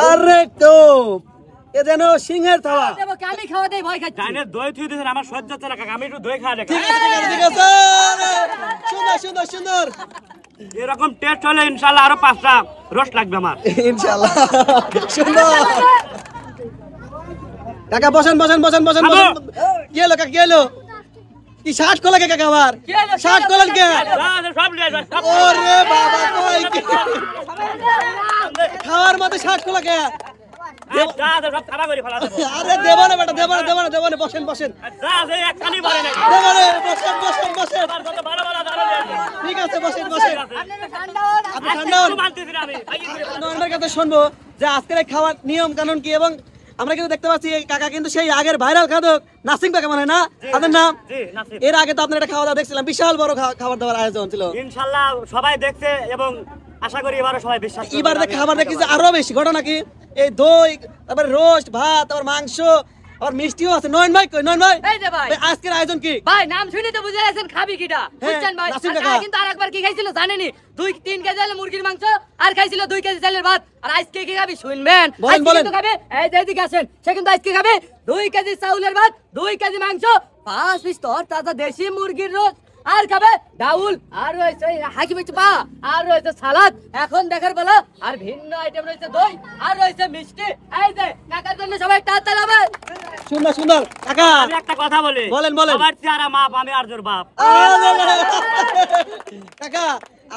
আরে তো এ যেন সিংহের থালা। আমি খাওয়া দেই ভয় খাচ্ছি। ডাইনে দই থুই দিছেন আমার সহ্য হচ্ছে না কাকা, আমি একটু দই খাই দেখা। ঠিক আছে ঠিক আছে। সুন্দর সুন্দর সুন্দর। এরকম টেস্ট হলে ইনশাআল্লাহ আরো 5টা রোস্ট লাগবে আমার ইনশাআল্লাহ। সুন্দর কাকা, বসেন বসেন বসেন বসেন বসেন। কি হলো কাকা, কি হলো? কি শার্ট খোলা কে কাকা? আবার শার্ট খোলেন কে? সব লিয়ে যাবে। ওরে বাবা, কই কি খাওয়ার মতো শার্ট খোলা কে? যা যা সব খাবার করে ফেলা দেব। আরে দেব না বেটা, দেব না দেব না দেব না। বসেন বসেন। যা যে এক কানি ভরে নাই। দেব না, বসেন বসেন বসেন। আর কত ভালো ভালো দাঁড়া আছে। ঠিক আছে, বসেন বসেন। আপনারা ঠান্ডা হন। আপনি ঠান্ডা হন। মানতেছি না আমি। নর্মাল কথা শুনবো যে আজকের এই খাওয়ার নিয়ম কানুন কি, এবং আমরা কিন্তু দেখতে পাচ্ছি এই কাকা কিন্তু সেই আগের ভাইরাল খাদক নাসিম কাকা মানে না আপনার নাম? জি নাসিম। এর আগে তো আপনার একটা খাওয়া দাওয়া দেখছিলাম, বিশাল বড় খাবার দাবার আয়োজন ছিল। ইনশাআল্লাহ সবাই দেখছে এবং আশা করি এবারও সবাই বিশ্বাস করবে। এবার খাবার দেখছি আরো বেশি। ঘটনা কি, এই দই, তারপরে রোস্ট ভাত, তারপর মাংস, আর মিষ্টিও আছে। নয়ন ভাই কই? নয়ন ভাই, এই যে ভাই, আজকের আয়োজন কি? ভাই নাম শুনে তো বুঝে গেছেন খাবি কিটা, বুঝছেন ভাই? নাসিম আর কাকা। কাকা কিন্তু আরেকবার কি খাইছিল জানেননি? 2-3 কেজি হলো মুরগির মাংস, আর খাইছিল 2 কেজি চালের ভাত। আর আজকে কি খাবি শুনবেন? বলেন, আজকে বলেন। কিন্তু খাবে, এই যে এদিকে আসেন, সে কিন্তু আজকে খাবে 2 কেজি চাউলের ভাত, 2 কেজি মাংস, 5 পিস তাজা দেশি মুরগির রোস্ট, আর খাবে ডাউল, আর রয়েছে হাকি মিষ্টি পা, আর রয়েছে সালাদ, এখন দেখার বেলা, আর ভিন্ন আইটেম রয়েছে দই, আর রয়েছে মিষ্টি। এই যে কাকার জন্য সবাই টাটা লাবে। সুন্দর সুন্দর কাকা। আমি একটা কথা বলি। বলেন, বলেন। আমার চেহারা মাপ, আমি আরজুর বাপ। কাকা,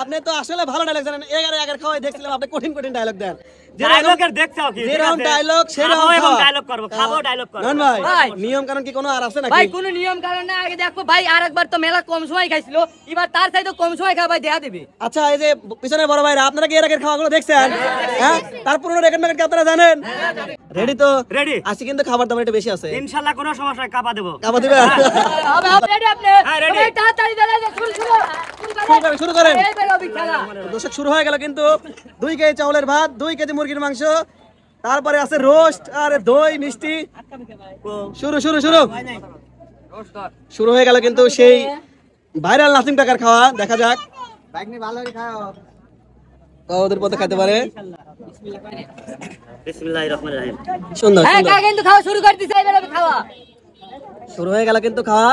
আপনি তো আসলে ভালো ডায়লগ জানেন। এগারে খাওয়াই দেখছিলাম আপনি কঠিন কঠিন ডায়লগ দেন। ডায়লগের দেখছাও কি? যেরকম ডায়লগ সেরকম খাবো এবং খাওয়া। ডায়লগ করব, খাবো ডায়লগ করব। নন ভাই, ভাই। নিয়ম কারণ কি কোনো আর আছে নাকি? ভাই কোনো নিয়ম কারণ না, আগে দেখো ভাই আরেকবার তো মেলা কম সময় খাইছিল, এবার তার চাইতে কম সময় খাওয়া ভাই দেয়া দিবে। আচ্ছা, এই যে পিছনে বড় ভাইরা, আপনারা কি এর আগের খাওয়াগুলো দেখছেন? হ্যাঁ, তার পুরো রেকর্ড ম্যাকেট কি আপনারা জানেন? রেডি তো? রেডি। আজকে কিন্তু খাবার দাবার একটু বেশি আছে। ইনশাআল্লাহ কোনো সমস্যা নাই, কাপা দেব। খাবার দিবেন? হবে রেডি আপনি? হ্যাঁ, ready। ভাই তাড়াতাড়ি দেন, শুরু শুরু করেন। এই বের হবে খেলা। দর্শক শুরু হয়ে গেল কিন্তু 2 কেজি চাউলের ভাত, 2 কেজি মুরগির মাংস, তারপরে আছে রোস্ট আর দই মিষ্টি। শুরু শুরু শুরু শুরু হয়ে গেল কিন্তু সেই ভাইরাল নাসিম কাকার খাওয়া। দেখা যাক ওদের পথে খাইতে পারে। বিসমিল্লাহির রহমানির রহিম। সুন্দর হ্যাঁ সুন্দর। কাকা কিন্তু খাওয়া শুরু করে দিছে, এই বের হবে খাওয়া। শুরু হয়ে গেল কিন্তু খাওয়া।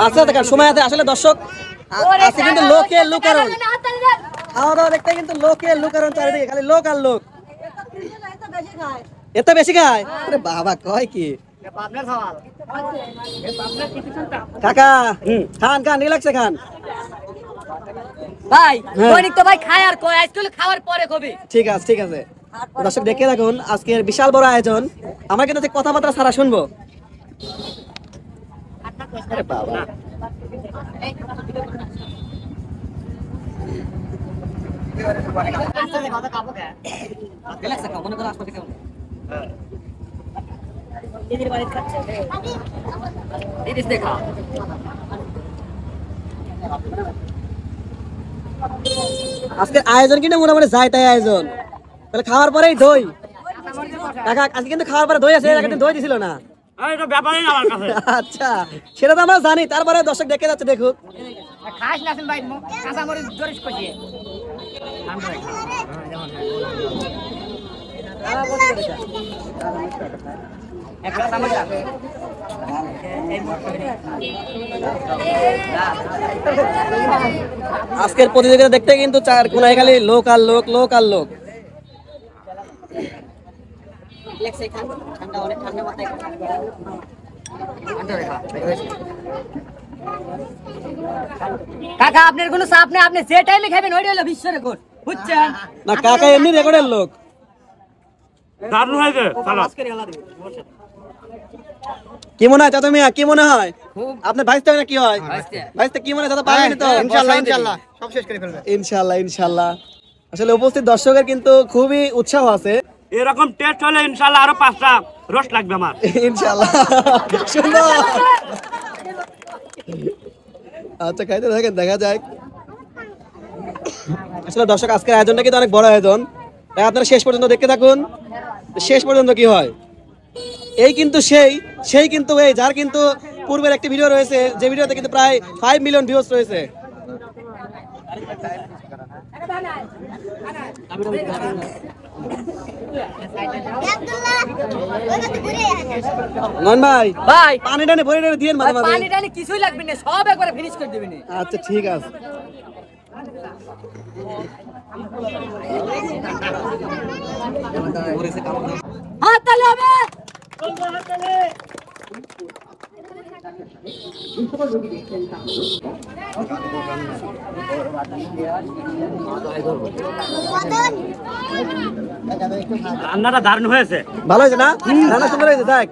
আচ্ছা দেখান সময় আছে আসলে দর্শক আছে কিন্তু লোকের লুকারণ। খাওয়া দাওয়া দেখতে কিন্তু লোকের লুকারণ চারিদিকে, খালি লোক আর লোক। এত বেশি খায়? আরে বাবা কয় কি কাকা? খান খান, রিল্যাক্সে খান। ভাই দৈনিক তো ভাই খায় আর কয়, আজকে খাওয়ার পরে কবি। ঠিক আছে ঠিক আছে। দর্শক দেখে রাখুন আজকের বিশাল বড় আয়োজন। আমরা কিন্তু কথাবার্তা সারা শুনবো। আরে বাবা আজকের আয়োজন কিন্তু মোটামুটি যাই তাই আয়োজন। তাহলে খাওয়ার পরেই দই। কাকা আজকে কিন্তু খাওয়ার পরে দই আছে, এর আগে দিন দই দিছিল না। এটা ব্যাপারই না আমার কাছে। আচ্ছা সেটা তো আমরা জানি, তারপরে দর্শক দেখে যাচ্ছে দেখুক। খাস নাছেন ভাই, কাঁচা মরিচ জরিস কষিয়ে। আজকের প্রতিযোগিতা দেখতে কিন্তু চার কোনায় খালি লোক আর লোক, লোক আর লোক। কাকা আপনার কোনো চাপ নেই, আপনি যে টাইমে খাবেন ওইটা হলো বিশ্ব রেকর্ড, বুঝছেন? না কাকা এমনি রেকর্ডের লোক। দারুণ হয়েছে সালাদ। কি মনে হয় চাচা মিয়া, কি মনে হয় আপনার ভাইস্তা না কি হয়? ভাইস্তা কি মনে হয় চাচা? পারবেন তো? ইনশাআল্লাহ ইনশাআল্লাহ সব শেষ করে ফেলবে। ইনশাআল্লাহ ইনশাআল্লাহ। আসলে উপস্থিত দর্শকের কিন্তু খুবই উৎসাহ আছে। এরকম টেস্ট হলে ইনশাআল্লাহ আরো 5টা রোস্ট লাগবে আমার। ইনশাআল্লাহ। সুন্দর। আচ্ছা খাইতে থাকেন, দেখা যাক। আসলে দর্শক আজকের আয়োজনটা কিন্তু অনেক বড় আয়োজন, তাই আপনারা শেষ পর্যন্ত দেখতে থাকুন। শেষ পর্যন্ত কি হয়, এই কিন্তু সেই কিন্তু এই যার কিন্তু পূর্বের একটি ভিডিও রয়েছে, যে ভিডিওতে কিন্তু প্রায় 5 মিলিয়ন ভিউজ রয়েছে। নন ভাই ভাই পানি টানি ভরে টানি দিয়ে মাঝে মাঝে। পানি টানি কিছুই লাগবে না, সব একবারে ফিনিশ করে দিবেন। আচ্ছা ঠিক আছে। হাত তালি হবে। রান্নাটা দারুণ হয়েছে। ভালো হয়েছে না? রান্না সুন্দর হয়েছে, থাক।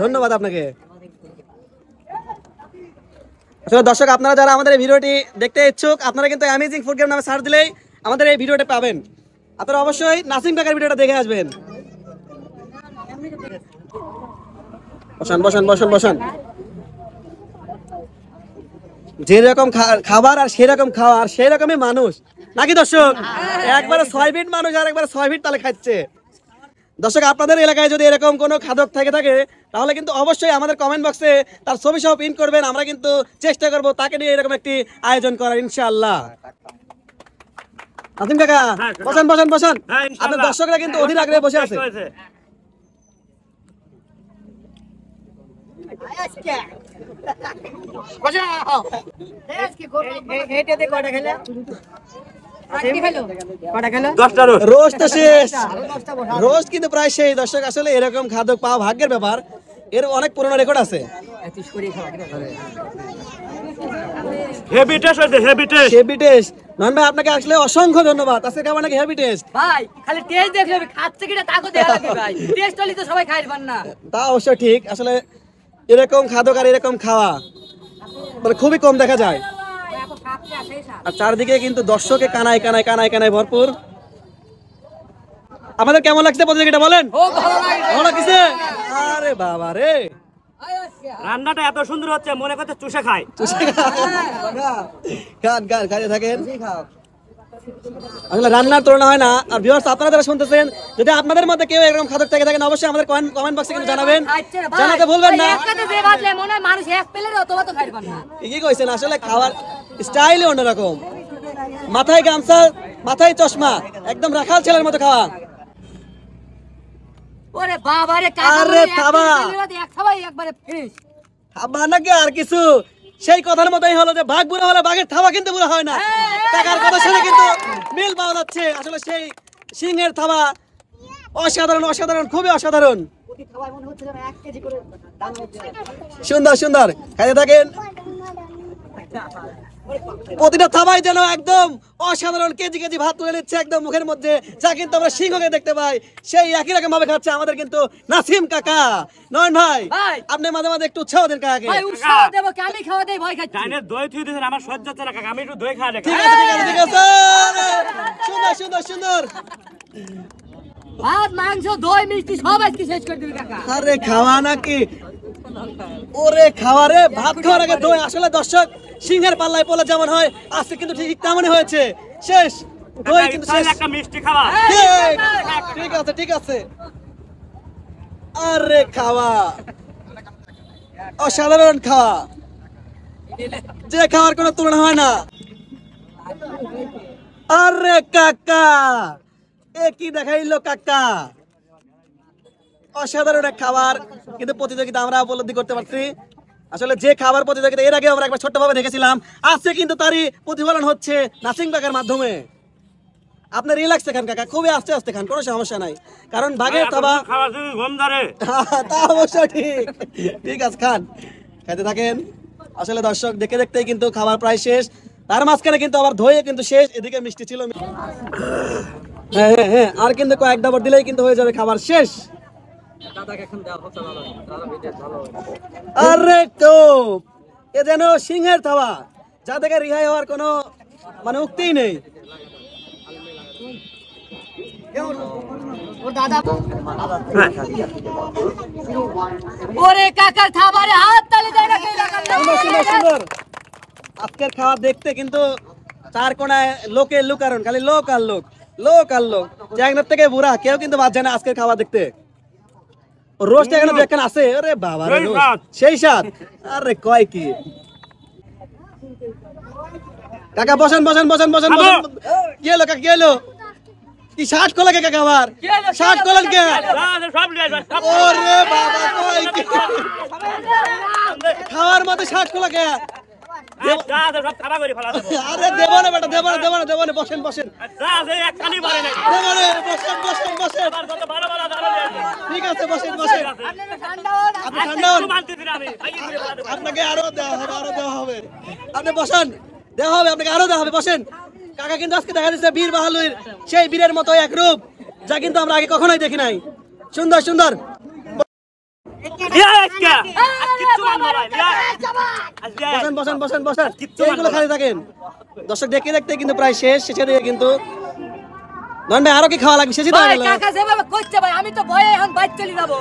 ধন্যবাদ আপনাকে। আসলে দর্শক আপনারা যারা আমাদের এই ভিডিওটি দেখতে ইচ্ছুক, আপনারা কিন্তু অ্যামেজিং ফুড গেম নামে সার্চ দিলেই আমাদের এই ভিডিওটা পাবেন। আপনারা অবশ্যই নাসিম কাকার ভিডিওটা দেখে আসবেন। বসেন বসেন বসেন বসেন। যেরকম খাবার আর সেরকম খাওয়া আর সেই রকমই মানুষ, নাকি দর্শক? একবারে 6 ফিট মানুষ আর একবারে 6 ফিট তালে খাচ্ছে। দর্শক আপনাদের এলাকায় যদি এরকম কোনো খাদক থাকে তাহলে কিন্তু অবশ্যই আমাদের কমেন্ট বক্সে তার ছবি সহ পিন করবেন। আমরা কিন্তু চেষ্টা করব তাকে নিয়ে এরকম একটি আয়োজন করার, ইনশাআল্লাহ। নাসিম কাকা বসেন বসেন বসেন। আপনার দর্শকরা কিন্তু অধীর আগ্রহে বসে আছে। রোস্ট তো শেষ, রোস্ট কিন্তু প্রায় শেষ। দর্শক আসলে এরকম খাদক পাওয়া ভাগ্যের ব্যাপার, এর অনেক পুরনো রেকর্ড আছে। হেভি টেস্ট হয়েছে, হেভি টেস্ট। Heavy test. নন ভাই আপনাকে আসলে অসংখ্য ধন্যবাদ। আজকে খাবার নাকি হেভি টেস্ট। ভাই খালি টেস্ট দেখলে খাচ্ছে কিনা তাকে দেখা লাগে ভাই। টেস্ট হলে তো সবাই খাইবেন না। তা অবশ্য ঠিক। আসলে এরকম খাদক আর এরকম খাওয়া মানে খুবই কম দেখা যায়। আর চারদিকে কিন্তু দর্শকে কানায় কানায় কানায় কানায় ভরপুর। আমাদের কেমন লাগছে প্রতিযোগিতা বলেন? ভালো লাগছে? আরে বাবা রে, রান্নাটা এত সুন্দর হচ্ছে মনে করতে চুষে খায়। গান গান খাইতে থাকেন। আসলে রান্নার তুলনা হয় না। আর ভিউয়ার্স আপনারা যারা শুনতেছেন, যদি আপনাদের মধ্যে কেউ এরকম খাদক থেকে থাকেন অবশ্যই আমাদের কমেন্ট বক্সে কিন্তু জানাবেন, জানাতে ভুলবেন না। মানুষ এক প্লেট অতবা তো খাইবেন না। কি কইছেন? আসলে খাওয়ার স্টাইলই অন্যরকম। মাথায় গামছা, মাথায় চশমা, একদম রাখাল ছেলের মতো খাওয়া। ওরে বাবা রে, আরে থাবা, এক খাবাই একবারে ফিনিশ। খাবার নাকি আর কিছু? সেই কথার মতোই হলো যে বাঘ বুড়া হলে বাঘের থাবা কিন্তু বুড়া হয় না। টাকার কথা শুনে কিন্তু মিল পাওয়া যাচ্ছে। আসলে সেই সিংহের থাবা অসাধারণ, অসাধারণ, খুবই অসাধারণ। সুন্দর সুন্দর খাইতে থাকেন। প্রতিটা থাবাই যেন একদম অসাধারণ কেজি কেজি ভাত তুলে নিচ্ছে একদম মুখের মধ্যে, যা কিন্তু আমরা সিংহকে দেখতে পাই সেই একই রকম ভাবে খাচ্ছে আমাদের কিন্তু নাসিম কাকা। নয় ভাই আপনি মাঝে মাঝে একটু উৎসাহ দেন কাকাকে। ভাই উৎসাহ দেব, আমি খাওয়া দেই ভয় খাচ্ছি। ডাইনে দই থুই দিয়েছেন, আমার সহ্য হচ্ছে না কাকা, আমি একটু দই খাওয়া ঠিক আছে ঠিক আছে ঠিক আছে। সুন্দর সুন্দর সুন্দর। ভাত মাংস দই মিষ্টি সব আজকে শেষ করে দিবি কাকা। আরে খাওয়া নাকি? ওরে খাওয়া রে, ভাত খাওয়ার আগে দই। আসলে দর্শক সিংহের পাল্লায় পড়লে যেমন হয় আজকে কিন্তু ঠিক তেমনই হয়েছে। শেষ দই কিন্তু শেষ। একটা মিষ্টি খাওয়া। ঠিক আছে ঠিক আছে। আরে খাওয়া অসাধারণ খাওয়া, যে খাওয়ার কোনো তুলনা হয় না। আরে কাকা এ কি দেখাইলো কাকা, অসাধারণ এক খাবার। কিন্তু প্রতিযোগিতা আমরা উপলব্ধি করতে পারছি। আসলে যে খাবার প্রতিযোগিতা এর আগে আমরা একবার ছোট্টভাবে দেখেছিলাম, আজকে কিন্তু তারই প্রতিফলন হচ্ছে নাসিম কাকার মাধ্যমে। আপনি রিল্যাক্সে খান কাকা, খুবই আস্তে আস্তে খান, কোনো সমস্যা নাই। কারণ বাঘের থাবা খাওয়া ঘুম ধরে। তা অবশ্য ঠিক। ঠিক আছে খান, খাইতে থাকেন। আসলে দর্শক দেখে দেখতেই কিন্তু খাবার প্রায় শেষ। তার মাঝখানে কিন্তু আবার ধুয়ে কিন্তু শেষ। এদিকে মিষ্টি ছিল। হ্যাঁ হ্যাঁ হ্যাঁ, আর কিন্তু কয়েক দাবর দিলেই কিন্তু হয়ে যাবে খাবার শেষ। আরে তো এ যেন সিংহের থাবা, যা থেকে রিহাই হওয়ার কোনো মানে উক্তিই নেই। ওরে কাকার খাবারে হাত তালি দেয় না কেউ। সুন্দর সুন্দর সুন্দর। আজকের খাওয়া দেখতে কিন্তু চার কোনায় লোকের লুকারণ, খালি লোক আর লোক, লোক আর লোক, চ্যাংনার থেকে বুড়া কেউ কিন্তু বাদ যায় না আজকের খাওয়া দেখতে। রোস্ট এখানে দেখেন আছে, আরে বাবা রে রোস্ট সেই স্বাদ, আরে কয় কি। কাকা বসেন বসেন বসেন বসেন বসেন। কি হলো কাকা, কি হলো? কি শার্ট খোলা কে কাকা, আবার শার্ট খোলেন কে? ওরে বাবা কয় কি, খাওয়ার মতো শার্ট খোলা কে? আরে দেব না বেটা, দেব না দেব না দেব না, বসেন বসেন, দেব না, বসেন বসেন বসেন, ঠিক আছে বসেন বসেন। আপনি ঠান্ডা হন, আপনাকে আরো দেওয়া হবে, আরো দেওয়া হবে, আপনি বসেন, দেওয়া হবে আপনাকে, আরো দেওয়া হবে, বসেন। কাকা কিন্তু আজকে দেখা যাচ্ছে বীর বাহালুর সেই বীরের মতো এক রূপ, যা কিন্তু আমরা আগে কখনোই দেখি নাই। সুন্দর সুন্দর। বসেন বসেন বসেন বসেন, এইগুলো খালি থাকেন। দর্শক দেখতে দেখতে কিন্তু প্রায় শেষ, শেষে দিয়ে কিন্তু ধন ভাই আরো কি খাওয়া লাগবে, শেষই তো হয়ে গেল। কাকা যেভাবে করছে ভাই, আমি তো ভয়ে এখন বাইক চলে যাবো।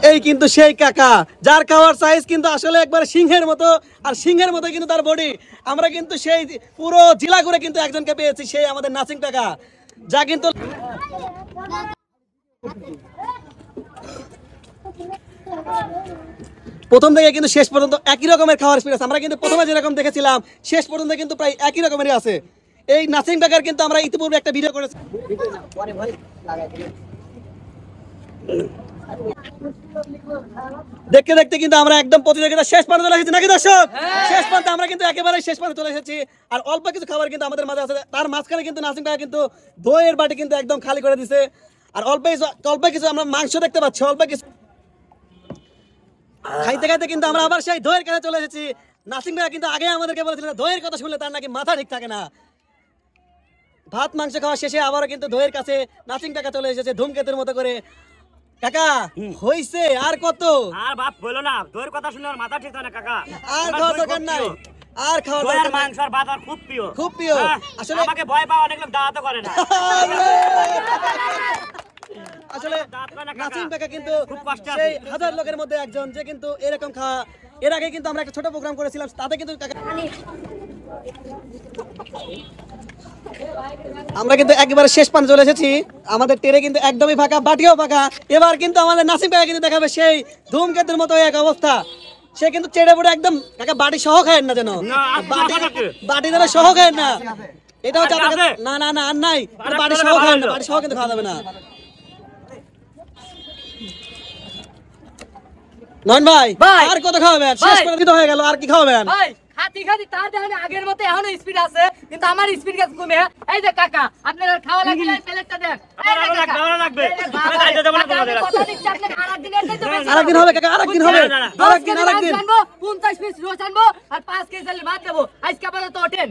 এই কিন্তু সেই কাকা, যার খাওয়ার সাইজ কিন্তু আসলে একবার সিংহের মতো, আর সিংহের মতো কিন্তু তার বডি। আমরা কিন্তু সেই পুরো জেলা ঘুরে কিন্তু একজনকে পেয়েছি, সেই আমাদের নাসিম কাকা, যা কিন্তু প্রথম থেকে কিন্তু শেষ পর্যন্ত একই রকমের খাওয়ার এক্সপিরিয়েন্স। আমরা কিন্তু প্রথমে যেরকম দেখেছিলাম শেষ পর্যন্ত কিন্তু প্রায় একই রকমেরই আছে। এই নাসিম কাকার কিন্তু আমরা ইতিপূর্বে একটা ভিডিও করেছি। দেখতে দেখতে কিন্তু আমরা একদম প্রতিযোগিতা শেষ পর্যন্ত চলে এসেছি নাকি দর্শক? শেষ পর্যন্ত আমরা কিন্তু একেবারে শেষ পর্যন্ত চলে এসেছি। আর অল্প কিছু খাবার কিন্তু আমাদের মাঝে আছে, তার মাঝখানে কিন্তু নাসিম কাকা কিন্তু দইয়ের বাটি কিন্তু একদম খালি করে দিছে। আর অল্প কিছু আমরা মাংস দেখতে পাচ্ছি, অল্প কিছু খাইতে খাইতে কিন্তু আমরা আবার সেই দইয়ের কাছে চলে এসেছি। নাসিম কাকা কিন্তু আগে আমাদেরকে বলেছিলেন দইয়ের কথা শুনলে তার নাকি মাথা ঠিক থাকে না। ভাত মাংস খাওয়া শেষে আবারও কিন্তু দইয়ের কাছে নাসিম কাকা চলে এসেছে ধূমকেতুর মতো করে। কাকা হইছে আর কত? আর বাপ বলো না, দইয়ের কথা শুনে আর মাথা ঠিক থাকে না কাকা। আর খাওয়া দরকার নাই, আর খাওয়া দরকার নাই। মাংস আর ভাত আর খুব প্রিয়, খুব প্রিয়। আসলে আমাকে ভয় পাওয়া অনেক লোক দাওয়াতও করে না। আসলে নাসিম কাকা কিন্তু সেই হাজার লোকের মধ্যে একজন, যে কিন্তু এরকম খাওয়া। এর আগে কিন্তু আমরা একটা ছোট প্রোগ্রাম করেছিলাম, তাতে কিন্তু আমরা কিন্তু একেবারে শেষ পান চলে এসেছি। আমাদের টেরে কিন্তু একদমই ফাঁকা, বাটিও ফাঁকা। এবার কিন্তু আমাদের নাসিম কাকা কিন্তু দেখাবে সেই ধূমকেতুর মতো এক অবস্থা। সে কিন্তু চেড়ে পুড়ে একদম কাকা বাটি সহ খায় না, যেন বাটি যেন সহ খায় না। এটা হচ্ছে না না না আর নাই, বাটি সহ খায় না, বাটি সহ কিন্তু খাওয়া যাবে না। নয়ন ভাই আর কত খাওয়াবেন? শেষ পর্যন্ত হয়ে গেল, আর কি খাওয়াবেন? খাতি খাতি তার দেখেন আগের মতো এখনো স্পিড আছে, কিন্তু আমার স্পিড গেছে কমে। এই যে কাকা, আপনার খাওয়া লাগলে প্লেটটা দেন। লাগবে আরেকদিন হবে কাকা, আরেকদিন হবে, আরেকদিন 50 পিস রোজ আনবো আর 5 কেজি চাল ভাত দেবো। আজকে আপাতত ওঠেন,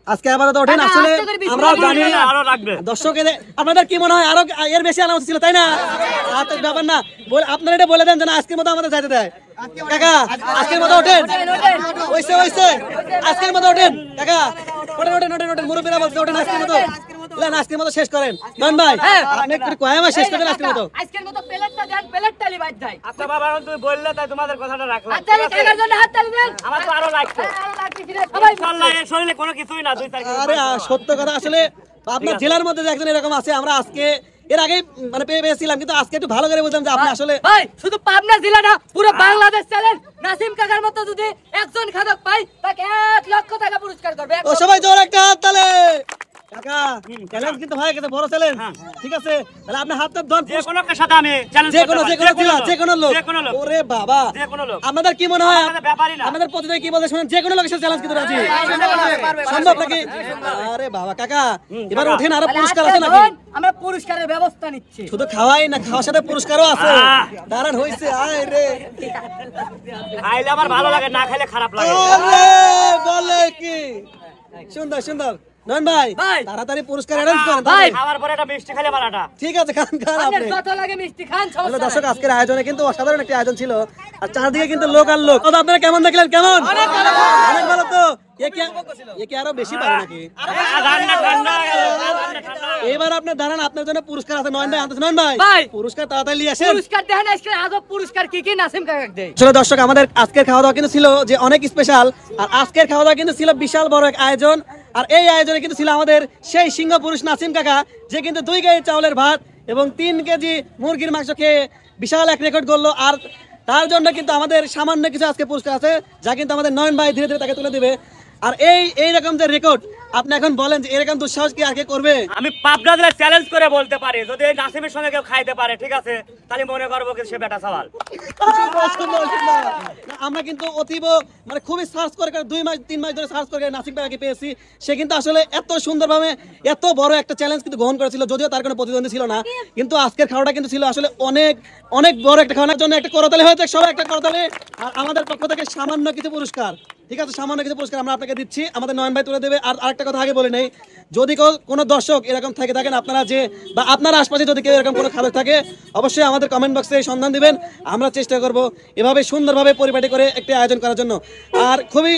আজকে আপাতত ওঠেন। আসলে আমরা জানি আরো রাখবে দর্শকের, আপনাদের কি মনে হয় আরো এর বেশি আনা উচিত ছিল, তাই না? ব্যাপার না, আপনারা এটা বলে দেন যেন আজকের মতো আমাদের যাইতে দেয়। কাকা আজকের মতো ওঠেন, ওইসে ওইসে আজকের মতো ওঠেন কাকা, ওঠেন ওঠেন ওঠেন ওঠেন, মুরব্বীরা বলছে ওঠেন আজকের মতো। আজকের মতো শেষ করেন নয়ন ভাই, আপনি একটু কয় মাস শেষ করেন আজকের মতো। আজকের মতো প্লেটটা দেন, প্লেটটা লিবাই দেয়। আচ্ছা বাবা, তুমি বললে তাই তোমাদের কথাটা রাখলাম। হাততালি কাকার জন্য হাততালি দেন। আমার তো আরো লাগবে, আরো লাগছে সবাই। ইনশাআল্লাহ এই শরীরে কোনো কিছুই না। 2 তারিখ আরে সত্য কথা, আসলে আপনার জেলার মধ্যে যে একজন এরকম আছে, আমরা আজকে এর আগে মানে পেয়েছিলাম, কিন্তু আজকে একটু ভালো করে বুঝলাম যে আপনি আসলে ভাই শুধু পাবনা জেলা না, পুরো বাংলাদেশ চ্যালেঞ্জ। নাসিম কাকার মতো যদি একজন খাদক পাই, তাকে 1 লক্ষ টাকা পুরস্কার করবে। ও সবাই জোরে একটা হাত তালে। কাকা চ্যালেঞ্জ কিন্তু হয়ে গেছে, বড় চ্যালেঞ্জ। ঠিক আছে, তাহলে আপনি হাতটা ধন। যে কোনো লোকের সাথে আমি চ্যালেঞ্জ করতে পারি, যে কোনো লোক। ওরে বাবা, যে কোনো লোক। আপনাদের কি মনে হয়? আমাদের ব্যাপারই না। আমাদের প্রতিযোগী কি বলে শুনেন, যে কোনো লোকের সাথে চ্যালেঞ্জ কিন্তু রাজি। সম্ভব নাকি? আরে বাবা কাকা, এবার ওঠেন, আরো পুরস্কার আছে নাকি? আমরা পুরস্কারের ব্যবস্থা নিচ্ছি। শুধু খাওয়াই না, খাওয়ার সাথে পুরস্কারও আছে। দাঁড়ান হইছে, আয় রে। খাইলে আমার ভালো লাগে, না খাইলে খারাপ লাগে। আরে বলে কি সুন্দর সুন্দর। নয়ন ভাই ভাই। তাড়াতাড়ি পুরস্কার অ্যারেঞ্জ করেন ভাই। তাড়াতাড়ি। খাওয়ার পরে একটা মিষ্টি খেলে মারাটা ঠিক আছে খান খান আপনার আপনি যত লাগে মিষ্টি খান হ্যালো সমস্যা দর্শক নাই। আজকের আয়োজনে কিন্তু অসাধারণ একটি আয়োজন ছিল আর চারদিকে কিন্তু লোক আর লোক তো আপনারা কেমন দেখলেন কেমন অনেক ভালো তো এ কি আরো বেশি পারে নাকি ঠান্ডা ঠান্ডা ঠান্ডা এবার আপনি দাঁড়ান আপনার জন্য পুরস্কার আছে নয়ন ভাই আনতেছে নয়ন ভাই ভাই। পুরস্কার তাড়াতাড়ি নিয়ে আসেন পুরস্কার দেখেন আজকে আজব পুরস্কার কি নাসিম কাকা দেয়। আসলে দর্শক আমাদের আজকের খাওয়া দাওয়া কিন্তু ছিল যে অনেক স্পেশাল আর আজকের খাওয়া দাওয়া কিন্তু ছিল বিশাল বড় এক আয়োজন আর এই আয়োজনে কিন্তু ছিল আমাদের সেই সিংহ পুরুষ নাসিম কাকা যে কিন্তু 2 কেজি চাউলের ভাত এবং 3 কেজি মুরগির মাংস খেয়ে বিশাল এক রেকর্ড করলো আর তার জন্য কিন্তু আমাদের সামান্য কিছু আজকে পুরস্কার আছে যা কিন্তু আমাদের নয়ন ভাই ধীরে ধীরে তাকে তুলে দিবে আর এই রকম যে রেকর্ড আপনি এখন বলেন যে এরকম দুঃসাহস কি আর কে করবে আমি পাবনা জেলা চ্যালেঞ্জ করে বলতে পারি যদি এই নাসিমের সঙ্গে কেউ খাইতে পারে ঠিক আছে তাহলে মনে করবো কি সে বেটা সওয়াল আমরা কিন্তু অতীব মানে খুবই সার্চ করে 2 মাস 3 মাস ধরে সার্চ করে নাসিম ভাইকে পেয়েছি সে কিন্তু আসলে এত সুন্দরভাবে এত বড় একটা চ্যালেঞ্জ কিন্তু গ্রহণ করেছিল যদিও তার কোনো প্রতিদ্বন্দ্বী ছিল না কিন্তু আজকের খাওয়াটা কিন্তু ছিল আসলে অনেক অনেক বড় একটা খাওয়ানোর জন্য একটা করতালি হয়েছে সবাই একটা করতালি আর আমাদের পক্ষ থেকে সামান্য কিছু পুরস্কার ঠিক আছে সামান্য কিছু পুরস্কার আমরা আপনাকে দিচ্ছি আমাদের নয়ন ভাই তুলে দেবে আর আরেকটা কথা আগে বলে নেই যদি কোনো দর্শক এরকম থেকে থাকেন আপনারা যে বা আপনার আশপাশে যদি কেউ এরকম কোনো খাদক থাকে অবশ্যই আমাদের কমেন্ট বক্সে সন্ধান দিবেন আমরা চেষ্টা করব এভাবে সুন্দরভাবে পরিপাটি করে একটি আয়োজন করার জন্য আর খুবই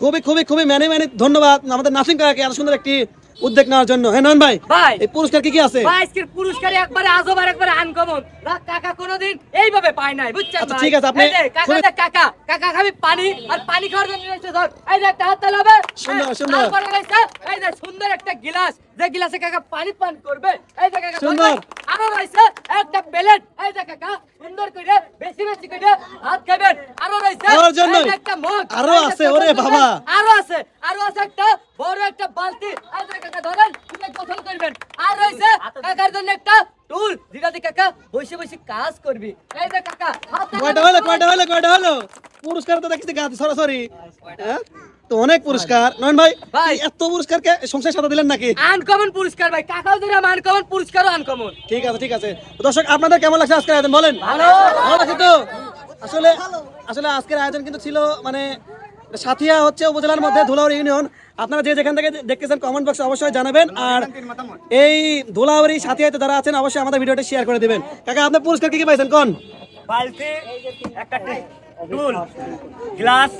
খুবই খুবই খুবই ম্যানে ধন্যবাদ আমাদের নাসিম কাকাকে এত সুন্দর একটি উদ্যোগ নেওয়ার জন্য হ্যাঁ নয়ন ভাই ভাই। এই পুরস্কার কি আছে ভাই আজকের পুরস্কার একবারে আজব আর একবারে আনকমন কাকা কোনোদিন এইভাবে পায় নাই বুঝছেন আচ্ছা, ভাই? ঠিক আছে, আপনি এই যে, কাকা খুবই- দেখ, কাকা খাবি পানি আর পানি খাওয়ার জন্য নিয়ে এসেছে, ধর এই যে একটা হাত তালাবে সুন্দর, সুন্দর। তারপরে রয়েছে এই যে সুন্দর একটা গিলাস যে গিলাসে কাকা পানি পান করবে এই যে কাকা সুন্দর। ধরবেন। আরো রয়েছে একটা প্লেট এই যে কাকা সুন্দর করে বেশি বেশি করে ভাত খাবেন আরো রয়েছে খাওয়ার জন্য? এই যে একটা মগ আরো এই যে আছে, একটা ওরে মগ বাবা। আরো আছে একটা বড় একটা বালতি এই যে কাকা ধরেন আপনি গোসল করবেন আর রয়েছে কাকার জন্য একটা টুল যেটা দিয়ে কাকা বসে বসে কাজ করবি এই যে কাকা হাতে কয়টা হলো পুরস্কার তো দেখছি গাছ সরাসরি হ্যাঁ তো অনেক পুরস্কার নয়ন ভাই ভাই। এত পুরস্কার কে সংসার সাথে দিলেন নাকি আনকমন পুরস্কার ভাই কাকাও দিলাম আনকমন পুরস্কারও আনকমন ঠিক আছে তো দর্শক আপনাদের কেমন লাগছে আজকের আয়োজন বলেন ভালো। ভালো লাগছে তো আসলে আজকের আয়োজন কিন্তু ছিল মানে সাথিয়া হচ্ছে উপজেলার মধ্যে ধুলাউড়ি ইউনিয়ন আপনারা যে যেখান থেকে দেখতেছেন কমেন্ট বক্সে অবশ্যই জানাবেন আর এই ধুলাউড়ি সাথিয়াতে যারা আছেন অবশ্যই আমাদের ভিডিওটা শেয়ার করে দিবেন কাকা আপনি পুরস্কার কি পাইছেন কোন বালতি একটা টুল গ্লাস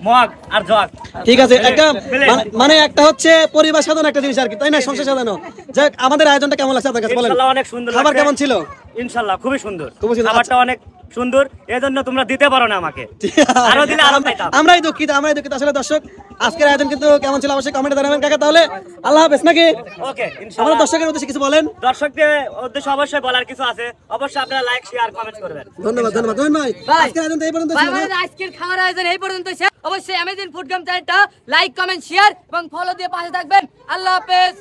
মগ আর জগ ঠিক আছে একটা প্লেট। মানে একটা হচ্ছে পরিবার সাজানো একটা জিনিস আর কি তাই না সংসার সাজানো যাক আমাদের আয়োজনটা কেমন লাগছে আপনার কাছে বলেন ইনশাআল্লাহ অনেক সুন্দর খাবার লাগছে। কেমন ছিল ইনশাআল্লাহ খুবই সুন্দর খুবই সুন্দর, খাবারটা অনেক সুন্দর এজন্য তোমরা দিতে পারো না আমাকে আরো দিলে আরো পাইতাম আমরাই দুঃখিত আসলে দর্শক আজকের আয়োজন কিন্তু কেমন ছিল অবশ্যই কমেন্টে জানাবেন কাকা তাহলে আল্লাহ হাফেজ নাকি ওকে আমরা ইনশাআল্লাহ দর্শকের উদ্দেশ্যে কিছু বলেন দর্শকদের উদ্দেশ্যে অবশ্যই বলার কিছু আছে অবশ্যই আপনারা লাইক শেয়ার কমেন্ট করবেন ধন্যবাদ ধন্যবাদ ভাই ভাই। আজকের আয়োজন তো এই পর্যন্ত ভাই ছিল না? আমাদের আজকের খাবার আয়োজন এই পর্যন্ত শেষ অবশ্যই অ্যামেজিং ফুড গেম চ্যানেলটা লাইক কমেন্ট শেয়ার এবং ফলো দিয়ে পাশে থাকবেন আল্লাহ হাফেজ